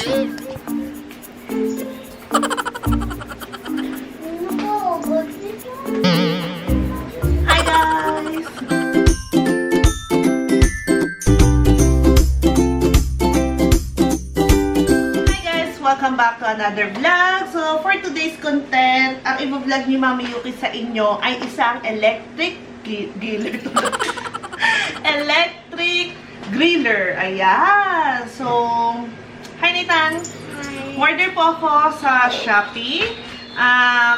Hi guys! Hi guys! Welcome back to another vlog. So for today's content, ang i-vlog ni Mami Yuki sa inyo ay isang electric griller. Electric griller. Ayan. So, hi Nathan! Order po ako sa Shopee.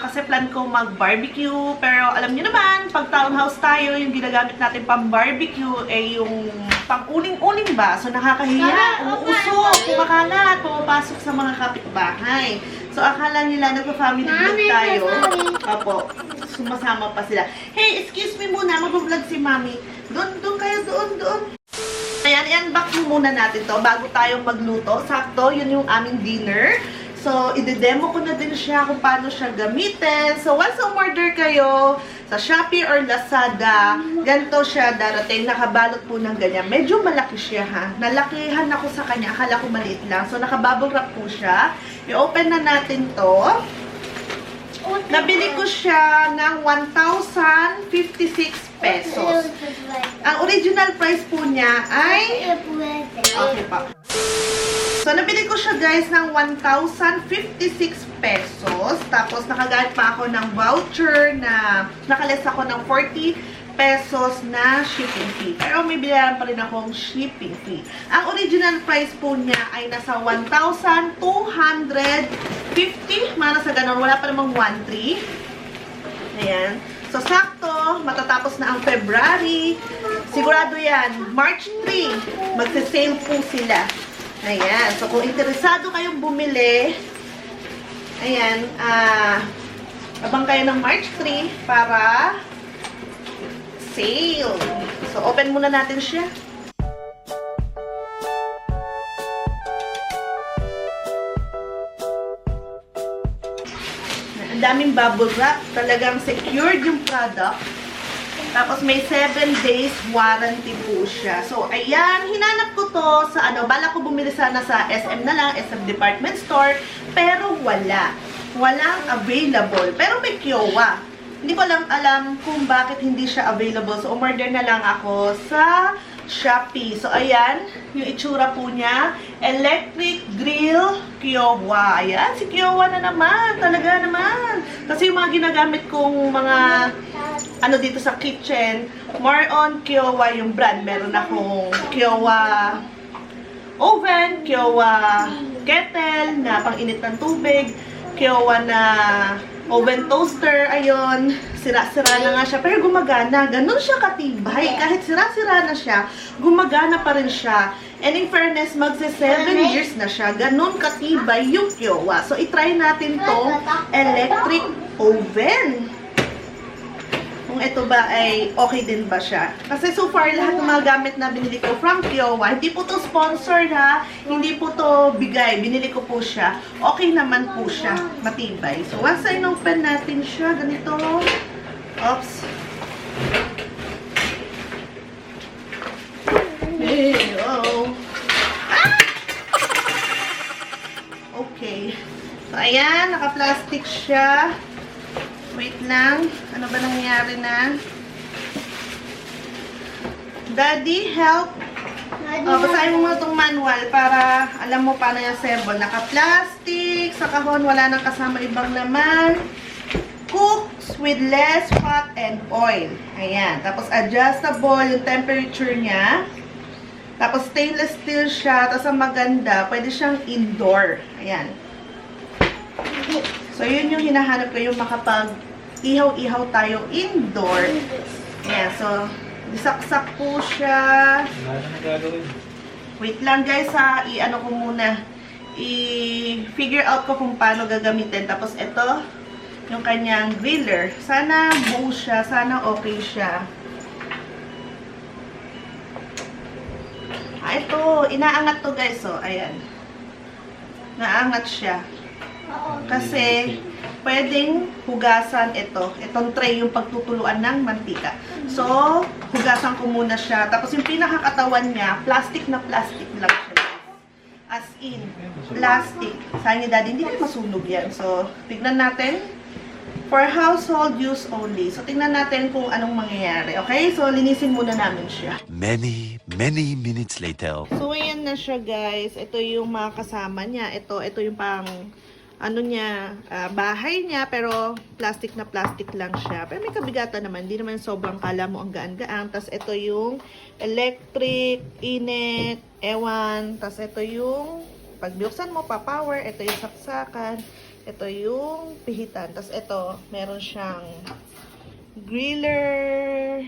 Kasi plan ko mag-barbecue. Pero alam niyo naman, pag townhouse tayo, yung ginagamit natin pang-barbecue ay yung pang-uling-uling ba? So nakakahiya, umuusok, kumakalat, pumapasok sa mga kapitbahay. So akala nila nagpa-family vlog tayo. Opo, sumasama pa sila. Hey, excuse me muna, mag-vlog si Mami. Doon kayo, doon. Ayan, i-unbox muna natin to bago tayo magluto. Sakto, yun yung aming dinner. So, i-demo ko na din siya kung paano siya gamitin. So, once umorder kayo sa Shopee or Lazada, ganito siya darating. Nakabalot po ng ganyan. Medyo malaki siya ha. Nalakihan ako sa kanya. Akala ko maliit lang. So, nakabubble wrap po siya. I-open na natin to. Nabili ko siya ng 1,056 pesos. Ang original price po niya ay... Okay pa. So, nabili ko siya guys ng 1,056 pesos. Tapos, nakagamit pa ako ng voucher na nakaless ako ng 40 pesos na shipping fee. Pero may binayaran pa rin akong shipping fee. Ang original price po niya ay nasa 1,250. Mana sa ganun. Wala pa namang 1,300. Ayan. So, sakto. Matatapos na ang February. Sigurado yan. March 3. Magse-sale po sila. Ayan. So, kung interesado kayong bumili, ayan, abang kayo ng March 3 para sale. So, open muna natin siya. Ang daming bubble wrap. Talagang secured yung product. Tapos may 7 days warranty po siya. So, ayan, hinanap ko to sa bala ko bumili sana sa SM na lang, SM Department Store, pero wala. Walang available. Pero may Kiowa. Hindi ko alam kung bakit hindi siya available. So, umorder na lang ako sa Shopee. So, ayan, yung itsura po niya. Electric grill Kiowa. Ayan, si Kiowa na naman. Talaga naman. Kasi yung mga ginagamit kong mga dito sa kitchen, more on Kiowa yung brand. Meron akong Kiowa oven, Kiowa kettle na pang-init ng tubig, Kiowa na oven toaster, ayun, sira-sira na nga siya, pero gumagana, ganun siya katibay, kahit sira-sira na siya, gumagana pa rin siya, and in fairness, magse 7 years na siya, ganun katibay yung Kiowa. So, itry natin tong electric oven. Kung ito ba ay okay din ba siya. Kasi so far, lahat ng mga gamit na binili ko from Kiowa, hindi po to sponsored ha, hindi po to bigay, binili ko po siya. Okay naman po siya, matibay. So once I open natin siya, ganito. Oops. Hello. Ah! Okay. So ayan, naka-plastic siya. Wait lang. Ano ba nangyayari na? Daddy, help. Basahin mo muna itong manual para alam mo paano yung assemble. Naka-plastic. Sa kahon, wala nang kasama ibang laman. Cooks with less fat and oil. Ayan. Tapos adjustable yung temperature niya. Tapos stainless steel siya. Tapos ang maganda, pwede siyang indoor. Ayan. So, yun yung hinahanap ko, yung makapag-ihaw-ihaw tayo indoor. Ayan, so, disaksak po siya. Wait lang guys ha, i-ano ko muna. I-figure out ko kung paano gagamitin. Tapos, ito, yung kanyang griller. Sana buo siya, sana okay siya. Ito, inaangat to guys, so, ayan. Naangat siya. Kasi, pwedeng hugasan ito. Itong tray yung pagtutuluan ng mantika. So, hugasan ko muna siya. Tapos, yung pinakakatawan niya, plastic na plastic lang siya. as in, plastic. Sabi ni Daddy, hindi na masunog yan. So, tignan natin. For household use only. So, tingnan natin kung anong mangyayari. Okay? So, linisin muna namin siya. Many minutes later. So, ayan na siya, guys. Ito yung mga kasama niya. Ito yung pang, ano niya, bahay niya. Pero, plastic na plastic lang siya. Pero may kabigatan naman. Hindi naman sobrang kala mo ang gaan-gaan. Tapos, ito yung electric, init, ewan. Tapos, ito yung, pag binuksan mo, pa-power. Ito yung saksakan. Ito yung pihitan. Tapos ito, meron siyang griller.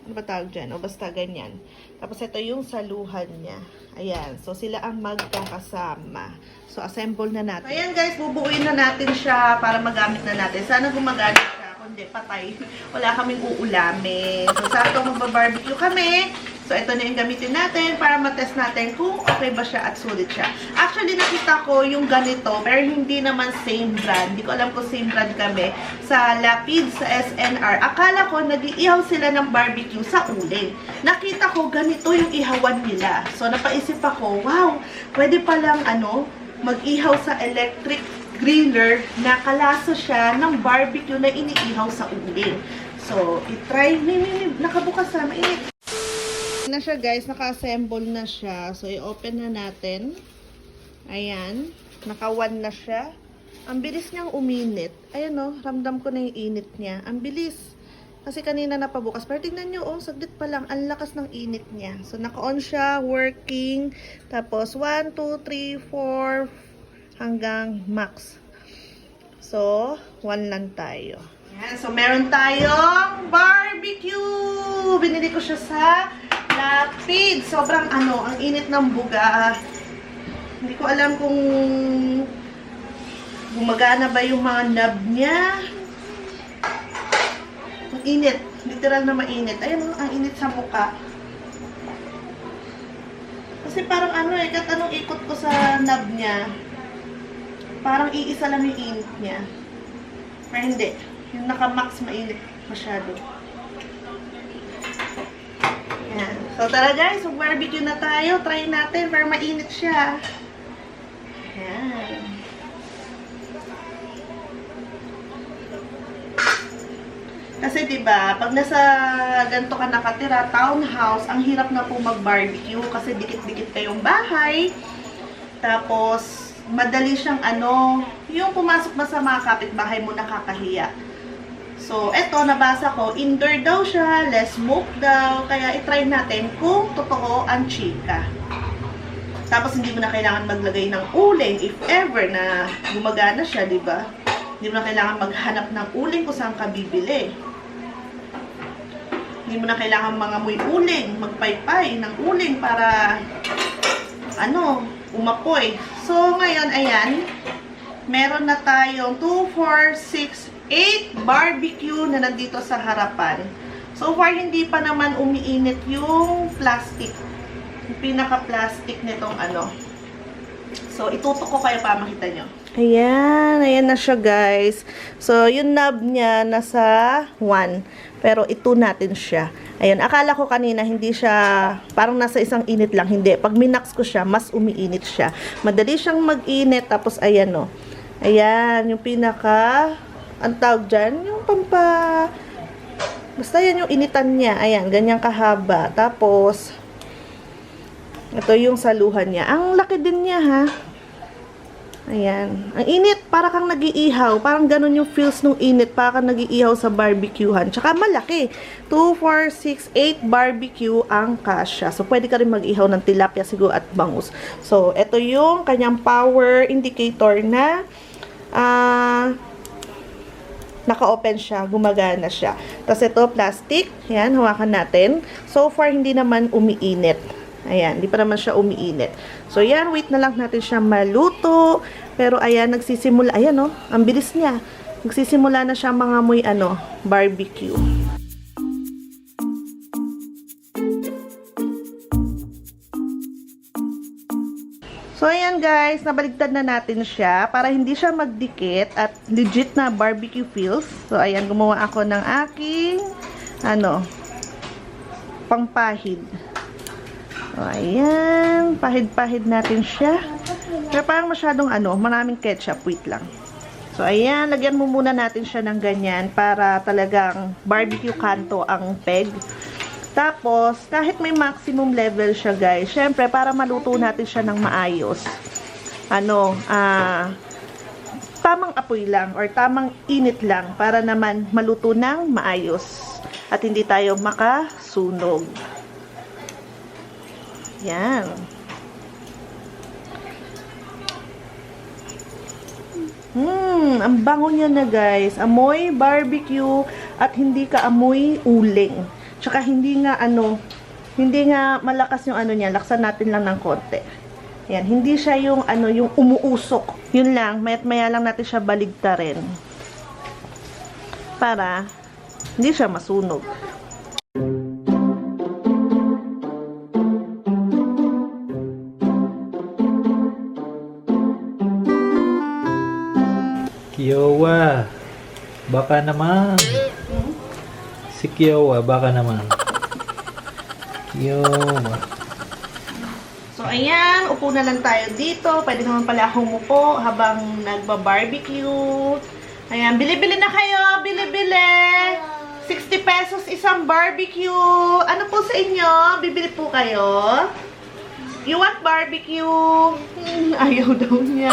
Ano ba tawag dyan? O basta ganyan. Tapos ito yung saluhan niya. Ayan. So sila ang magkakasama. So assemble na natin. So, ayan guys, bubuuin na natin siya para magamit na natin. Sana gumagana siya. Kundi patay. Wala kaming uulamin. So sakto magbabarbecue kami. So, ito na yung gamitin natin para matest natin kung okay ba siya at sulit siya. Actually, nakita ko yung ganito, pero hindi naman same brand. Hindi ko alam kung same brand kami. Sa Lapid, sa SNR. Akala ko, nag-iihaw sila ng barbecue sa uling. Nakita ko, ganito yung ihawan nila. So, napaisip ako, wow, pwede palang, mag-ihaw sa electric griller na kalasa siya ng barbecue na iniihaw sa uling. So, itry. Nakabukas na, mainit na siya guys, naka-assemble na siya. So, i-open na natin. Ayan. Naka-1 na siya. Ang bilis niyang uminit. Ayan o, ramdam ko na yung init niya. Ang bilis. Kasi kanina napabukas. Pero tingnan nyo, saglit pa lang. Ang lakas ng init niya. So, naka-on siya, working. Tapos, 1, 2, 3, 4, hanggang max. So, 1 lang tayo. Ayan. So, meron tayong barbecue. Binili ko siya sa Lapid. Sobrang ang init ng buga. Hindi ko alam kung gumagana ba yung mga knob niya. Ang init. Literal na mainit. Ayan, ang init sa mukha. Kasi parang kahit anong ikot ko sa knob niya, parang iisa lang yung init niya. Pero hindi. Yung naka-max mainit masyado. Yan. So, tara guys, barbecue na tayo. Try natin, pero mainit siya. Yan. Kasi diba, pag nasa ganito ka nakatira, townhouse, ang hirap na po mag-barbecue kasi dikit-dikit kayong bahay. Tapos, madali siyang yung pumasok ba sa mga kapitbahay mo nakakahiya. So, eto, nabasa ko, indoor daw siya, less smoke daw, kaya itry natin kung totoo ang chika. Tapos, hindi mo na kailangan maglagay ng uling, if ever na gumagana siya, di ba? Hindi mo na kailangan maghanap ng uling kung saan ka bibili. Hindi mo na kailangan mangamoy uling, magpaypay ng uling para, umapoy. So, ngayon, ayan, meron na tayong 2, 4, 6, 8 barbecue na nandito sa harapan. So far, hindi pa naman umiinit yung plastic. Yung pinaka-plastic nitong So, itutok ko kayo para makita nyo. Ayan. Ayan na siya, guys. So, yung knob niya nasa 1. Pero ito natin siya. Ayan. Akala ko kanina hindi siya parang nasa isang init lang. Hindi. Pag minax ko siya, mas umiinit siya. Madali siyang mag-init. Tapos, ayan o. Ayan. Yung pinaka... Ang tawag dyan, yung basta yan yung initan niya. Ayan, ganyan kahaba. Tapos, ito yung saluhan niya. Ang laki din niya, ha? Ayan. Ang init, para kang nag-iihaw. Parang ganun yung feels ng init. Para kang nag-iihaw sa barbecuehan. Tsaka malaki. 2, 4, 6, 8 barbecue ang kasya. So, pwede ka rin mag-ihaw ng tilapia siguro at bangus. So, ito yung kanyang power indicator na naka-open siya, gumagana siya. Tapos ito, plastic. Ayan, hawakan natin. So far, hindi naman umiinit. Ayan, hindi pa naman siya umiinit. So, yan, wait na lang natin siya maluto. Pero, ayan, nagsisimula. Ayan, ang bilis niya. Nagsisimula na siya mga amoy, barbecue. So, ayan guys, nabaligtad na natin siya para hindi siya magdikit at legit na barbecue feels. So, ayan, gumawa ako ng aking, pangpahid. So, ayan, pahid-pahid natin siya. Pero parang masyadong maraming ketchup. Wait lang. So, ayan, lagyan mo muna natin siya ng ganyan para talagang barbecue kanto ang peg. Tapos, kahit may maximum level siya, guys, syempre, para maluto natin siya ng maayos. Tamang apoy lang or tamang init lang para naman maluto ng maayos at hindi tayo makasunog. Yan. Ang bango niya na, guys. Amoy barbecue at hindi ka amoy uling. Tsaka hindi nga malakas yung niya. Laksan natin lang ng konti. Yan, hindi siya yung yung umuusok. Yun lang, mayat-maya lang natin siya baligtarin. Para hindi siya masunog. Kiyowa, baka naman. Si Kiyowa, baka naman. Kiyowa. So, ayan, upo na lang tayo dito. Pwede naman pala akong umupo habang nagba-barbecue. Ayan, bili-bili na kayo. Bili-bili. 60 pesos isang barbecue. Ano po sa inyo? Bibili po kayo? You want barbecue? Ayaw daw niya.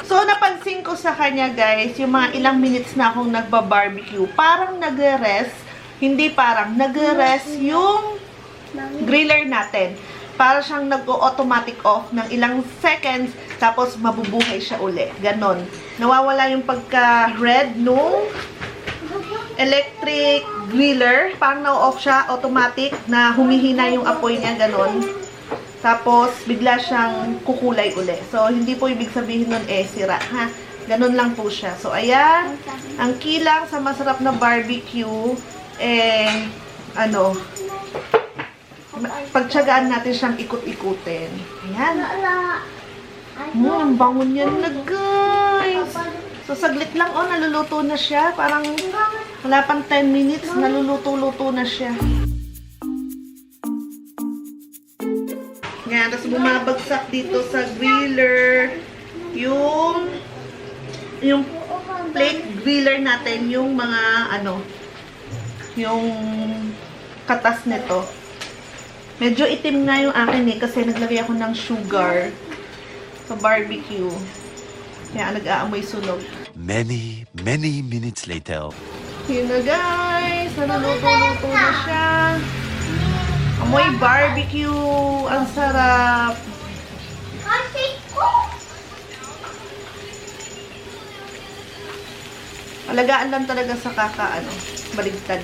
So, napansin ko sa kanya, guys, yung mga ilang minutes na akong nagba-barbecue, parang nagre-rest, hindi parang, nagre-rest yung griller natin. Para siyang nag-automatic off ng ilang seconds, tapos mabubuhay siya uli. Ganon. Nawawala yung pagka-red nung electric griller. Parang na-off siya, automatic, na humihina yung apoy niya, ganon. Tapos, bigla siyang kukulay uli. So, hindi po ibig sabihin nun, sira, ha? Ganon lang po siya. So, ayan, ang kilang sa masarap na barbecue, pagtsagaan natin siyang ikot-ikutin. Ayan. Ang bango niyan na, guys. So, saglit lang, naluluto na siya. Parang, wala pang 10 minutes, naluluto-luto na siya. Yan, tapos bumabagsak dito sa griller yung plate griller natin, yung mga yung katas nito. Medyo itim nga yung akin kasi naglagay ako ng sugar sa barbecue. Kaya nag-aamoy sunog. Many minutes later. Yun na, guys, naluluto-luto na siya. Amoy barbecue. Ang sarap. Alagaan lang talaga sa baligtad.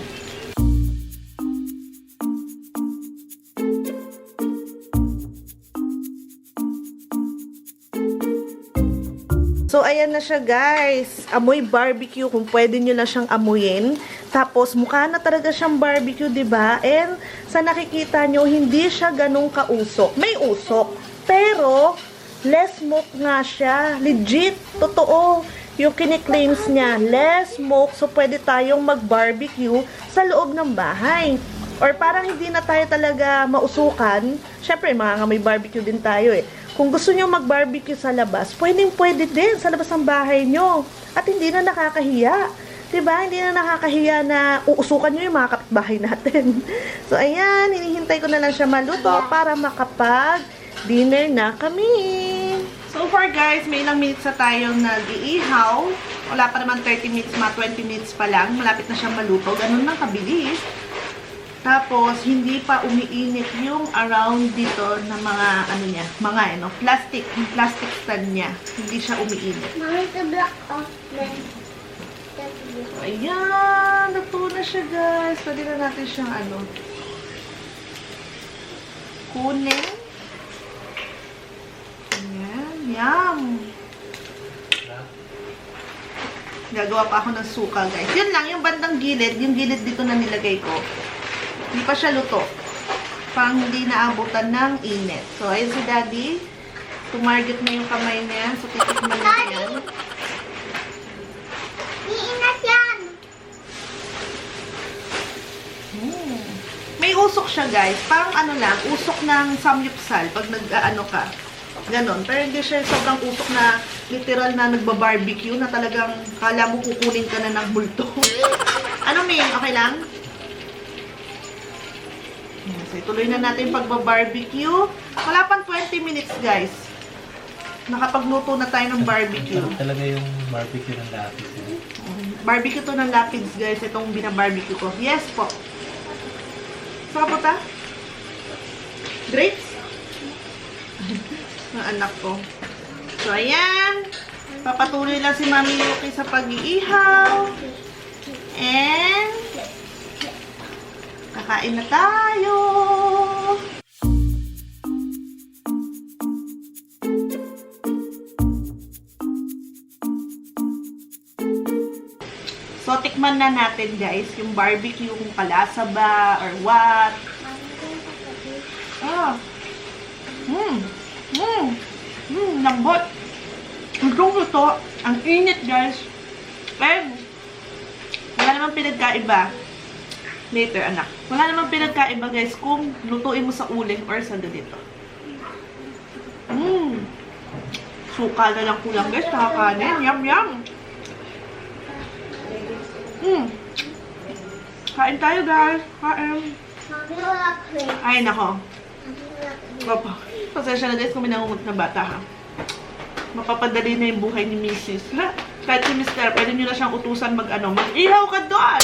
So, ayan na siya, guys. Amoy barbecue, kung pwede nyo na siyang amuyin. Tapos, mukha na talaga siyang barbecue, diba? And, sa nakikita nyo, hindi siya ganun kausok. May usok. Pero, less smoke nga siya. Legit. Totoo. Yung kiniklaims niya, less smoke. So, pwede tayong mag-barbecue sa loob ng bahay. Or parang hindi na tayo talaga mausukan. Siyempre, may barbecue din tayo Kung gusto nyo mag-barbecue sa labas, pwede din sa labas ng bahay nyo. At hindi na nakakahiya. Diba? Hindi na nakakahiya na uusukan nyo yung mga kapitbahay natin. So, ayan. Hinihintay ko na lang siya maluto para makapag-dinner na kami. So far, guys, may ilang minutes na tayong nag-iihaw. Wala pa naman 30 minutes, mga 20 minutes pa lang. Malapit na siyang maluto. Ganun lang kabilis. Tapos, hindi pa umiinit yung around dito na mga plastic, yung plastic stand niya. Hindi siya umiinit. Mami, the black off then. Ayan, luto na siya, guys. Pwede na natin siyang kunin. Ayan, yum. Gagawa pa ako ng suka, guys. Yun lang, yung bandang gilid, yung gilid dito na nilagay ko. Hindi pa siya luto. Parang hindi naabutan ng init. So, ayun si Daddy. Tumarget na yung kamay niya. So, titikman na yan. Iingat yan! May usok siya, guys. Parang usok ng samyupsal pag nag-ano ka. Ganon. Pero hindi siya sobrang usok na literal na nagba-barbecue na talagang kala mo kukunin ka na ng bulto. Ano, Ming? Okay lang? So, tuloy na natin pagba-barbecue. Wala pang 20 minutes, guys. Nakapagluto na tayo ng barbecue. Sarap talaga yung barbecue ng lapis. Barbecue to ng lapids, guys. Itong binabarbecue ko. Yes po. Saka po ta? Grapes? Ang anak ko. So, ayan. Papatuloy lang si Mami Yuki sa pag-iihaw. And kakain na tayo. So, tikman na natin, guys, yung barbecue, kung kalasa ba, or what. Ah. Lambot. Itong ito, ang init, guys. And, wala namang pinagkaiba. Later, anak. Wala namang pinagkaiba, guys, kung lutuin mo sa uling or sa ganito. Suka na lang kulang, guys. Nakakanin. Yum, yum. Kain tayo, guys. Kain. Ay, nako. Opo. Pasensya na, guys, kung may nangungut na bata, ha. Mapapadali na yung buhay ni Mrs. Ha? Kahit si Mr. Pwede nyo na siyang utusan mag-ihaw ka doon!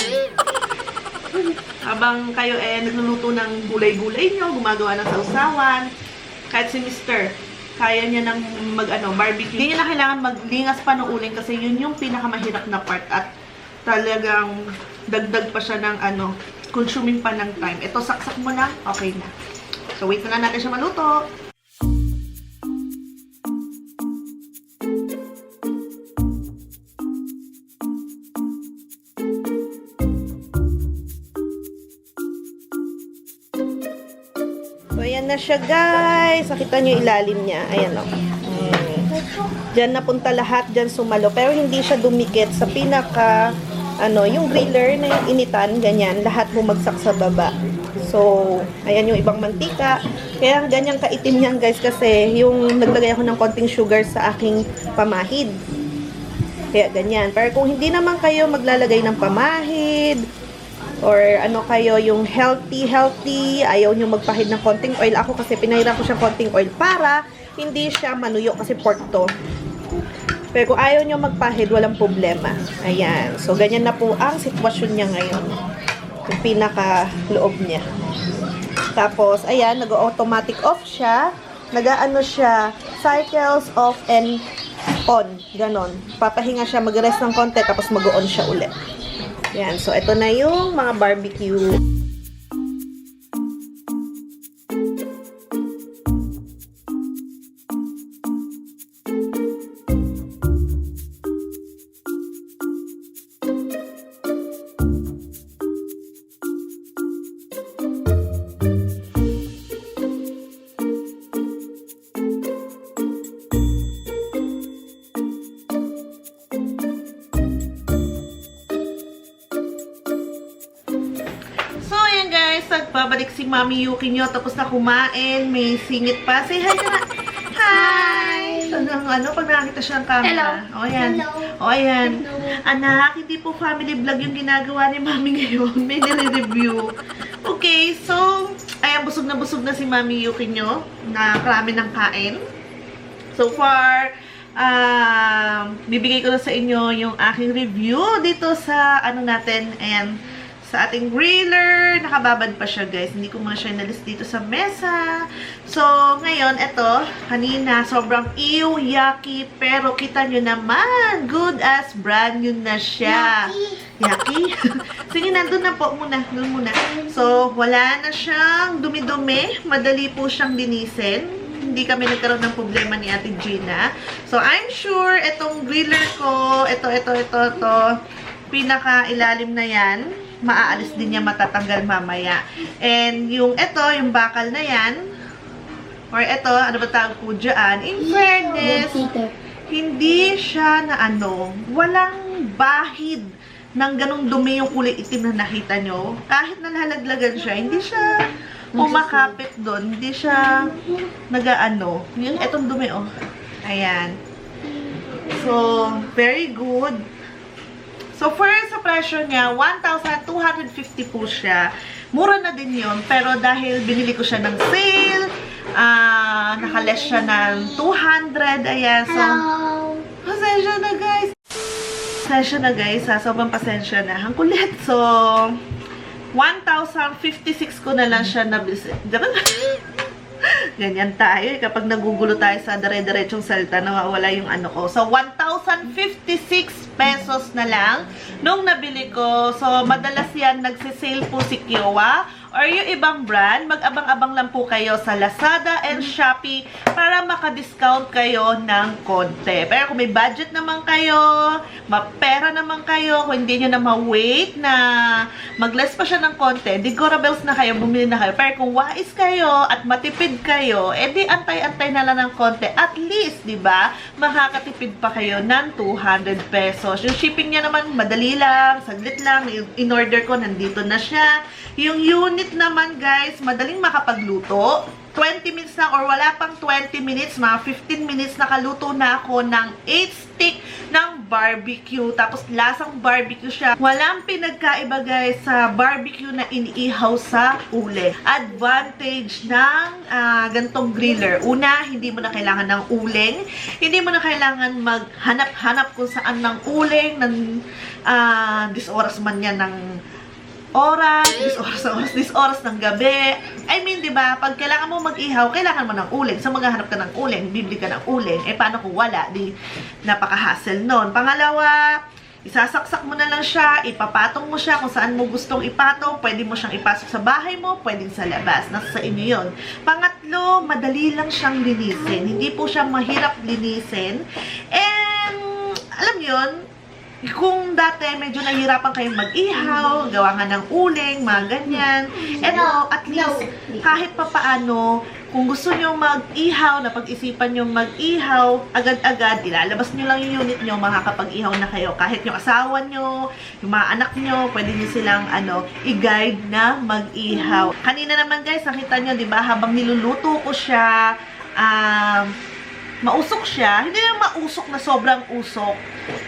Habang kayo nagluluto ng gulay-gulay nyo, gumagawa ng sausawan. Kahit si Mr. Kaya niya ng barbecue. Hindi niya na kailangan maglingas pa ng uling kasi yun yung pinakamahirap na part at talagang dagdag pa siya ng consuming pa ng time. Ito, saksak mo na, okay na. So, wait na natin siya maluto. So, ayan na siya, guys. Nakita niyo ilalim niya. Ayan, o. Diyan napunta lahat, diyan sumalo. Pero hindi siya dumikit sa pinaka, yung griller na yung initan, ganyan. Lahat bumagsak sa baba. So, ayan yung ibang mantika. Kaya ganyan kaitim yan, guys, kasi yung naglagay ako ng konting sugar sa aking pamahid. Kaya ganyan. Pero kung hindi naman kayo maglalagay ng pamahid, or kayo yung healthy, ayaw nyo magpahid ng konting oil. Ako kasi pinahiran ko siya konting oil para hindi siya manuyo kasi pork to. Pero kung ayaw nyo magpahid, walang problema. Ayan. So, ganyan na po ang sitwasyon niya ngayon. Yung pinaka-loob niya. Tapos, ayan, nag-automatic off siya. Nag-ano siya, cycles off and on. Ganon. Papahinga siya, mag-rest ng konti, tapos mag-on siya ulit. Ayan. So, ito na yung mga barbecue. Babalik si Mami Yuki nyo, tapos na kumain, may singit pa. Say hi na. Hi! Pag nakakita siya ang camera. Hello. O, ayan. Hello. O, ayan. Hello. Anak, hindi po family vlog yung ginagawa ni Mami ngayon. May nire-review. Okay, so, ayan, busog na si Mami Yuki nyo na karami ng kain. So far, bibigay ko na sa inyo yung aking review dito sa natin, ayan, sa ating griller. Nakababad pa siya, guys. Hindi ko muna siya inalis dito sa mesa. So, ngayon, eto, kanina, sobrang yucky, pero kita nyo naman, good as brand new na siya. Yucky? Sige, nandun na po muna. Doon muna. So, wala na siyang dumi-dumi. Madali po siyang linisin. Hindi kami nagkaroon ng problema ni Ate Gina. So, I'm sure, etong griller ko, ito, pinaka-ilalim na yan, maaalis din niya, matatanggal mamaya. And yung yung bakal na yan, or ano ba tawag po dyan, in fairness, hindi siya na walang bahid ng ganong dumi yung kulay itim na nakita nyo. Kahit nalalaglagan siya, hindi siya kumakapit doon. Hindi siya nagaano. Yung etong dumi, oh. Ayan. So, very good. So, first sa presyo niya, 1,250 po siya. Mura na din yun. Pero dahil binili ko siya ng sale, nakaless siya ng 200. Ayan. So, pasensya na guys. Pasensya na guys. Sobrang pasensya na. Ang kulit. So, 1,056 ko na lang siya nabili. Ganyan tayo. Kapag nagugulo tayo sa dire-diretsong salita, nawawala yung ano ko. So, 1,056 pesos na lang nung nabili ko. So, madalas yan nagsisale po si Kiowa or yung ibang brand. Mag-abang-abang lang po kayo sa Lazada and Shopee para maka-discount kayo ng konti. Pero kung may budget naman kayo, mapera naman kayo, kung hindi nyo na ma-wait na mag-less pa siya ng konti, di Gorabels na kayo, bumili na kayo. Pero kung wais kayo at matipid kayo, edi antay-antay na lang ng konti. At least, di ba, makakatipid pa kayo ng 200 pesos. Yung shipping niya naman, madali lang, saglit lang. In-order ko, nandito na siya. Yung unit naman, guys, madaling makapagluto. 20 minutes na or wala pang 20 minutes, mga 15 minutes, nakaluto na ako ng 8 stick ng barbecue. Tapos lasang barbecue siya. Walang pinagkaiba guys sa barbecue na iniihaw sa uling. Advantage ng gantong griller. Una, hindi mo na kailangan ng uling. Hindi mo na kailangan maghanap-hanap kung saan ng uling, ng this oras man yan ng oras, this oras ng gabi. I mean, di ba, pag kailangan mo mag-ihaw, kailangan mo ng uling. So, maghahanap ka ng uling, bibili ka ng uling. Eh, paano kung wala? Di, napaka-hassle nun. Pangalawa, isasaksak mo na lang siya, ipapatong mo siya kung saan mo gustong ipatong. Pwede mo siyang ipasok sa bahay mo, pwedeng sa labas. Nasa sa inyo yun. Pangatlo, madali lang siyang linisin. Hindi po siya mahirap linisin. And, alam yun, kung dati medyo nahihirapan kayong mag-ihaw, gawa nga ng uling, mga ganyan. Eto, at least, kahit papaano, kung gusto nyo mag-ihaw, napag-isipan nyo mag-ihaw, agad-agad, ilalabas nyo lang yung unit nyo, makakapag-ihaw na kayo. Kahit yung asawa nyo, yung mga anak nyo, pwede nyo silang, i-guide na mag-ihaw. Kanina naman guys, nakita nyo, di ba, habang niluluto ko siya, mausok siya. Hindi yung mausok na sobrang usok.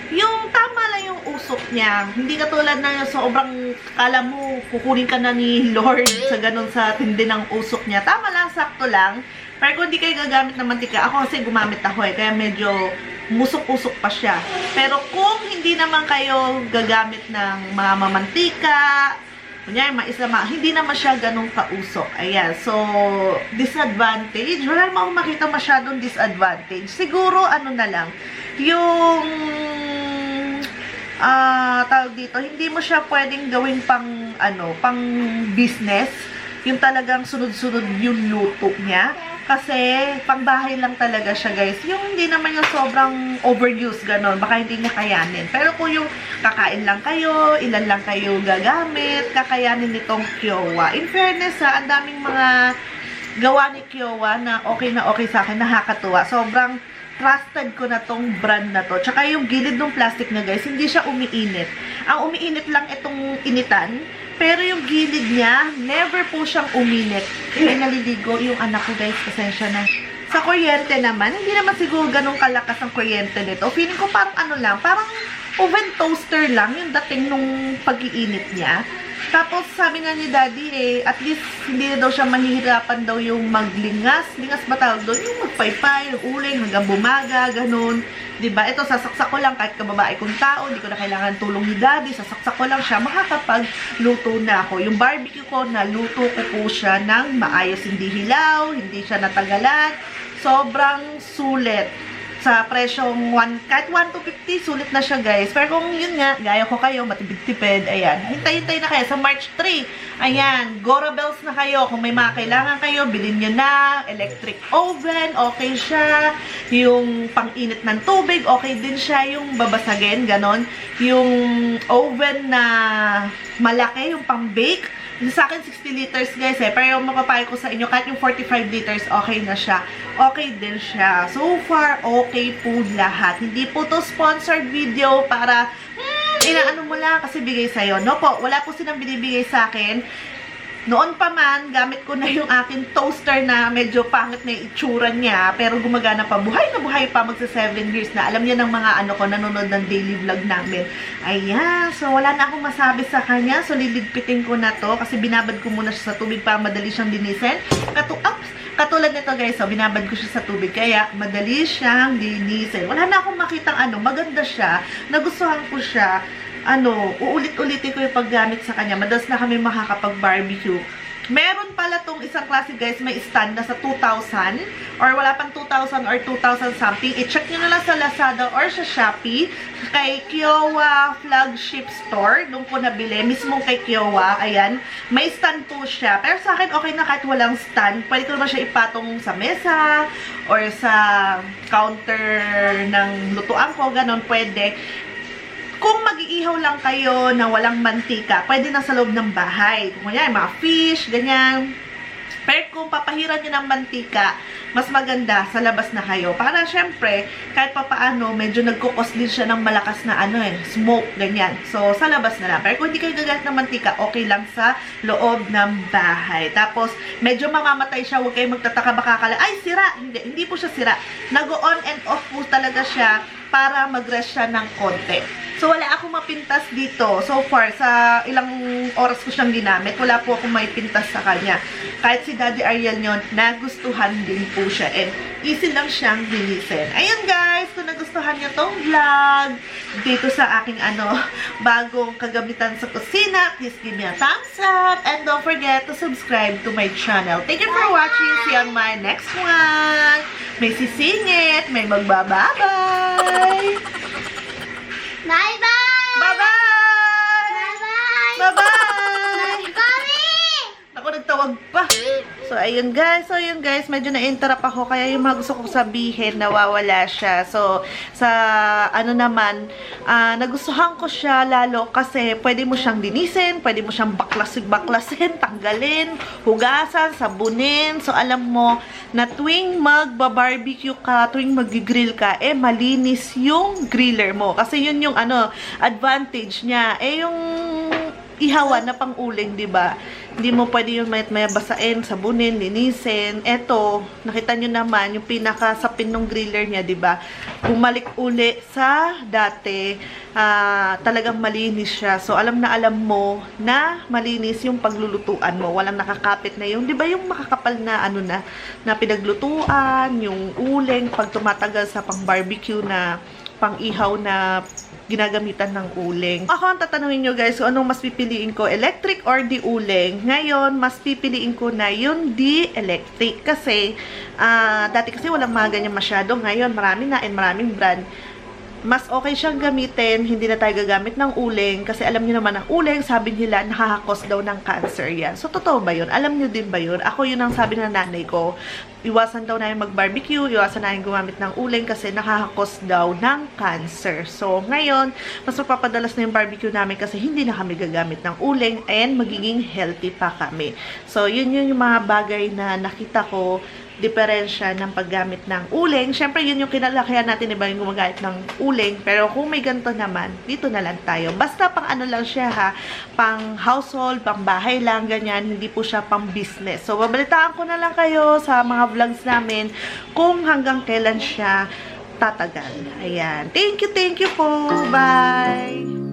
Yung tama lang yung usok niya. Hindi katulad na yung sobrang kala mo, kukunin ka na ni Lord sa ganun sa tindi ng usok niya. Tama lang, sakto lang. Pero kung hindi kayo gagamit ng mantika, ako kasi gumamit ako kaya medyo musok-usok pa siya. Pero kung hindi naman kayo gagamit ng mga mamantika, kunyari, hindi naman siya ganun kausok. Ayan. So, disadvantage. Wala naman akong makita masyadong disadvantage. Siguro, na lang, yung, tawag dito, hindi mo siya pwedeng gawing pang business. Yung talagang sunod-sunod yung luto niya. Kasi, pangbahay lang talaga siya, guys. Yung hindi naman yung sobrang overuse, gano'n. Baka hindi niya kayanin. Pero kung yung kakain lang kayo, ilan lang kayo gagamit, kakayanin nitong Kiowa. In fairness, ang daming mga gawa ni Kiowa na okay sa akin, nakakatuwa. Sobrang trusted ko na tong brand na to. Tsaka yung gilid ng plastic na, guys, hindi siya umiinit. Ang umiinit lang itong initan. Pero yung gilid niya, never po siyang uminit. Kaya naliligo yung anak ko, guys. Pasensya na. Sa kuryente naman, hindi naman siguro ganun kalakas ang kuryente nito. Feeling ko parang parang oven toaster lang yung dating nung pag-iinit niya. Tapos, sabi nga ni Daddy, at least hindi na daw siya mahihirapan daw yung maglingas. Lingas ba tawag doon? Yung magpaypay, yung uling, hanggang bumaga, ganun. Diba? Ito, sasaksak ko lang kahit kababae kong tao, hindi ko na kailangan tulong ni Daddy, sasaksak ko lang siya, makakapagluto na ako. Yung barbecue ko, naluto ko po siya ng maayos, hindi hilaw, hindi siya natagalan. Sobrang sulit. Sa presyong kahit 1,250, sulit na siya guys. Pero kung yun nga, gaya ko kayo, matipid-tipid, ayan, hintay-hintay na kayo sa March 3. Ayan, Gorabels na kayo. Kung may mga kailangan kayo, bilhin nyo na. Electric oven, okay siya. Yung pang-init ng tubig, okay din siya. Yung babasagin, ganon. Yung oven na malaki, yung pang-bake, yung sa akin 60 liters guys pero yung mapapayo ko sa inyo kahit yung 45 liters okay na siya, okay din siya. So far okay po lahat. Hindi po to sponsored video para inaano mo lang kasi bigay sa'yo, no po, wala po silang binibigay sa akin. Noon pa man, gamit ko na yung aking toaster na medyo pangit na yung itsura niya, pero gumagana pa. Buhay na buhay pa, magsa 7 years na. Alam niya ng mga nanonood ng daily vlog namin. Ayan, so wala na akong masabi sa kanya. So liligpitin ko na to kasi binabad ko muna siya sa tubig para madali siyang linisin. Katulad nito guys, so binabad ko siya sa tubig kaya madali siyang linisin. Wala na akong makitang maganda siya. Nagustuhan ko siya. Uulit-ulitin ko yung paggamit sa kanya. Madalas na kami makakapag-barbecue. Meron pala tong isang klase guys, may stand na sa 2,000 or wala pang 2,000 or 2,000 something. I-check nyo na lang sa Lazada or sa Shopee kay Kiowa Flagship Store. Doon ko nabili. Mismo kay Kiowa. Ayan. May stand po siya. Pero sa akin, okay na kahit walang stand. Pwede ko naman siya ipatong sa mesa or sa counter ng lutuan ko. Ganon, pwede. Kung mag-iihaw lang kayo na walang mantika, pwede na sa loob ng bahay. Kung yan, mga fish, ganyan. Pero kung papahiran nyo ng mantika, mas maganda sa labas na kayo. Para syempre, kahit papaano, medyo nagkukos din siya ng malakas na smoke, ganyan. So, sa labas na lang. Pero kung hindi kayo gagamit ng mantika, okay lang sa loob ng bahay. Tapos, medyo mamamatay siya. Huwag kayong magtataka, baka kala, ay, sira! Hindi po siya sira. Nag-on and off po talaga siya para mag-rest siya ng konti. So, wala akong mapintas dito. So far, sa ilang oras ko siyang ginamit, wala po akong may pintas sa kanya. Kahit si Daddy Ariel nyo, nagustuhan din po siya. And easy lang siyang linisin. Ayun guys, kung nagustuhan nyo tong vlog dito sa aking bagong kagamitan sa kusina, please give me a thumbs up. And don't forget to subscribe to my channel. Thank you for watching. See you on my next one. May sisingit, may magbababay. Bye-bye! Bye-bye! Bye-bye! Bye-bye! Kami! Ako nagtawag pa. So, ayun guys, medyo na-interrupt ako. Kaya yung mga gusto kong sabihin, nawawala siya. So, sa nagustuhan ko siya lalo kasi pwede mo siyang linisin, pwede mo siyang baklasin, tanggalin, hugasan, sabunin. So, alam mo na tuwing magba-barbecue ka, tuwing mag-grill ka, malinis yung griller mo. Kasi yun yung advantage niya. Yung ihawan na pang-uling, 'di ba? Hindi mo pwede yung maya basain, sabunin, linisin. Eto, nakita nyo naman yung pinakasapin ng griller niya, 'di ba? Bumalik uli sa dati, talagang malinis siya. So alam mo na malinis yung paglulutuan mo. Walang nakakapit na yung, 'di ba, yung makakapal na na pinaglutuan, yung uling pag tumatagal sa pang-barbecue na pang-ihaw na ginagamitan ng uling. Ako ang tatanungin nyo guys, kung anong mas pipiliin ko, electric or di uling. Ngayon, mas pipiliin ko na yung di electric. Kasi, dati kasi walang mga ganyan masyado. Ngayon, marami na and maraming brand. Mas okay siyang gamitin, hindi na tayo gagamit ng uling. Kasi alam niyo naman, ang uling, sabi nila, nakakakos daw ng cancer yan. So, totoo ba yun? Alam niyo din ba yun? Ako yun ang sabi ng nanay ko. Iwasan daw namin mag-barbecue, iwasan namin gumamit ng uling kasi nakakakos daw ng cancer. So, ngayon, mas magpapadalas na yung barbecue namin kasi hindi na kami gagamit ng uling and magiging healthy pa kami. So, yun yung mga bagay na nakita ko, diferensya ng paggamit ng uling. Siyempre, yun yung kinalakihan natin, iba yung gumagamit ng uling. Pero kung may ganito naman, dito na lang tayo. Basta pang lang siya pang household, pang bahay lang, ganyan. Hindi po siya pang business. So, babalitaan ko na lang kayo sa mga vlogs namin kung hanggang kailan siya tatagal. Ayan. Thank you po. Bye!